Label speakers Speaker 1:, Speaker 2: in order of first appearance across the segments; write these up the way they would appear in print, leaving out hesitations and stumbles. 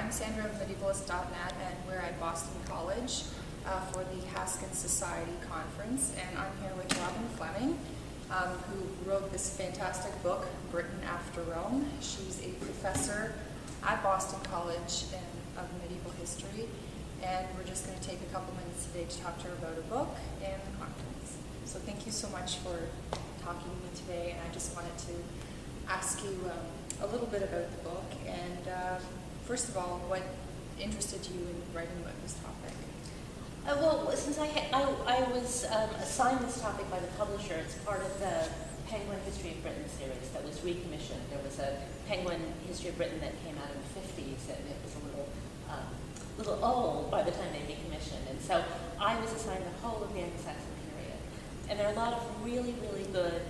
Speaker 1: I'm Sandra of medievalist.net, and we're at Boston College for the Haskins Society Conference. And I'm here with Robin Fleming, who wrote this fantastic book, Britain After Rome. She's a professor at Boston College of medieval history. And we're just going to take a couple minutes today to talk to her about her book and the conference. So thank you so much for talking to me today. And I just wanted to ask you a little bit about the book. And first of all, what interested you in writing about this topic?
Speaker 2: Well, since I was assigned this topic by the publisher, it's part of the Penguin History of Britain series that was recommissioned. There was a Penguin History of Britain that came out in the 50s, and it was a little old by the time they recommissioned. And so I was assigned the whole of the Anglo-Saxon period. And there are a lot of really, really good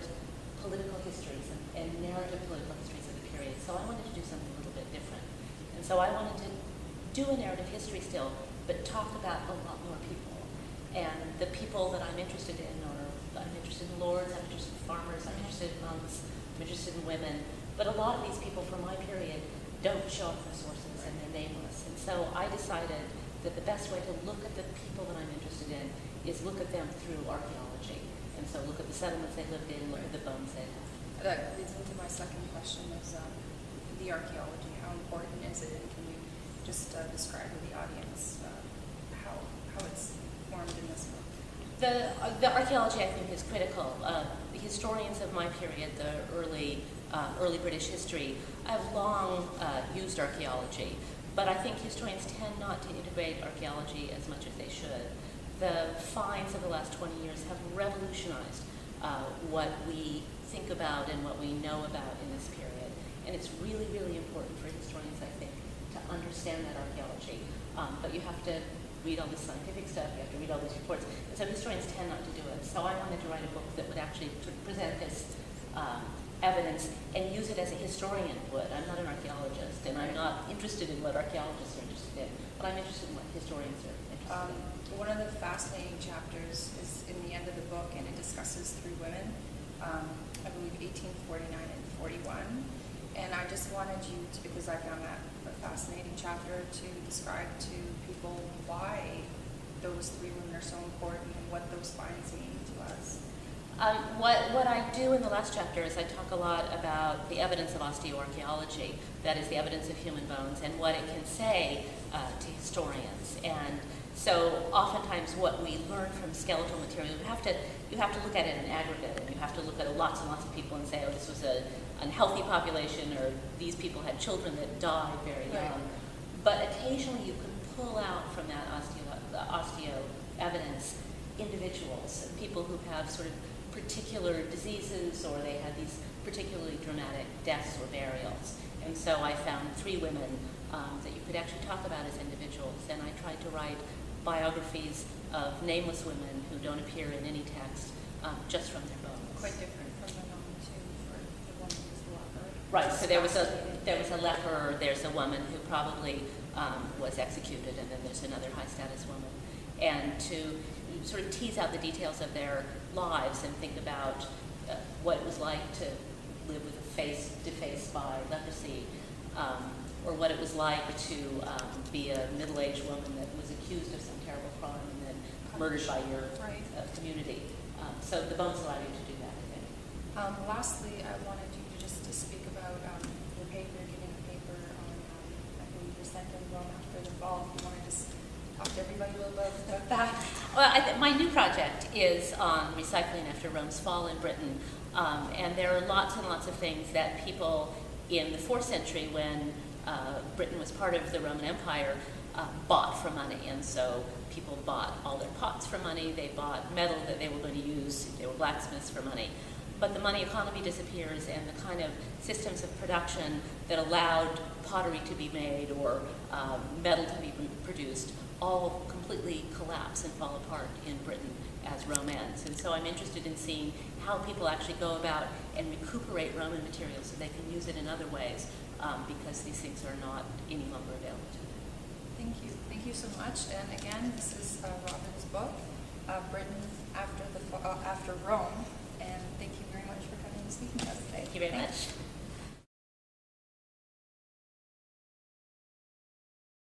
Speaker 2: political histories and narrative political histories of the period. So I wanted to do something a little bit different. And so I wanted to do a narrative history still, but talk about a lot more people. And the people that I'm interested in I'm interested in lords, I'm interested in farmers, I'm interested in monks, I'm interested in women. But a lot of these people from my period don't show up in the sources and they're nameless. And so I decided that the best way to look at the people that I'm interested in is look at them through archaeology. And so look at the settlements they lived in, look at the bones they left.
Speaker 1: That leads into my second question, is the archaeology. How important is it? And can you just describe to the audience how it's formed in this book?
Speaker 2: The archaeology, I think, is critical. The historians of my period, the early British history, have long used archaeology, but I think historians tend not to integrate archaeology as much as they should. The finds of the last 20 years have revolutionized what we think about and what we know about in this period. And it's really, really important for historians, I think, to understand that archaeology. But you have to read all this scientific stuff, you have to read all these reports. And so historians tend not to do it. So I wanted to write a book that would actually present this evidence and use it as a historian would. I'm not an archaeologist, and I'm not interested in what archaeologists are interested in, but I'm interested in what historians are interested in.
Speaker 1: One of the fascinating chapters is in the end of the book, and it discusses three women, I believe 1849 and 41. And I just wanted you to, because I found that a fascinating chapter, to describe to people why those three women are so important and what those finds mean to us.
Speaker 2: What I do in the last chapter is I talk a lot about the evidence of osteoarchaeology, that is the evidence of human bones, and what it can say to historians. And so oftentimes what we learn from skeletal material, you have to look at it in aggregate, and you have to look at lots and lots of people and say, oh, this was an unhealthy population, or these people had children that died very young. Right. But occasionally you can pull out from that osteo evidence individuals, people who have sort of particular diseases, or they had these particularly dramatic deaths or burials. And so I found three women that you could actually talk about as individuals, and I tried to write biographies of nameless women who don't appear in any text, just from their bones.
Speaker 1: Quite different from the woman too, for the woman who's the leper.
Speaker 2: Right. So there was a leper. There's a woman who probably was executed, and then there's another high status woman. And to sort of tease out the details of their lives and think about what it was like to live with a face defaced by leprosy, or what it was like to be a middle-aged woman that was accused of some terrible crime and then murdered by your community. So the bones allow you to do that, I think.
Speaker 1: Lastly, I wanted you to just to speak about your paper, giving a paper on, I believe you're sent in Rome after the fall. If you want to just talk to everybody a little bit about that.
Speaker 2: Well, my new project is on recycling after Rome's fall in Britain. And there are lots and lots of things that people in the 4th century, when Britain was part of the Roman Empire, bought for money. And so people bought all their pots for money, they bought metal that they were going to use, they were blacksmiths, for money. But the money economy disappears, and the kind of systems of production that allowed pottery to be made or metal to be produced all completely collapse and fall apart in Britain as Rome ends. And so I'm interested in seeing how people actually go about and recuperate Roman materials so they can use it in other ways, because these things are not any longer available to them.
Speaker 1: Thank you. Thank you so much. And again, this is Robin's book, Britain After Rome. And thank you very much for coming and speaking to us today.
Speaker 2: Thank you very much.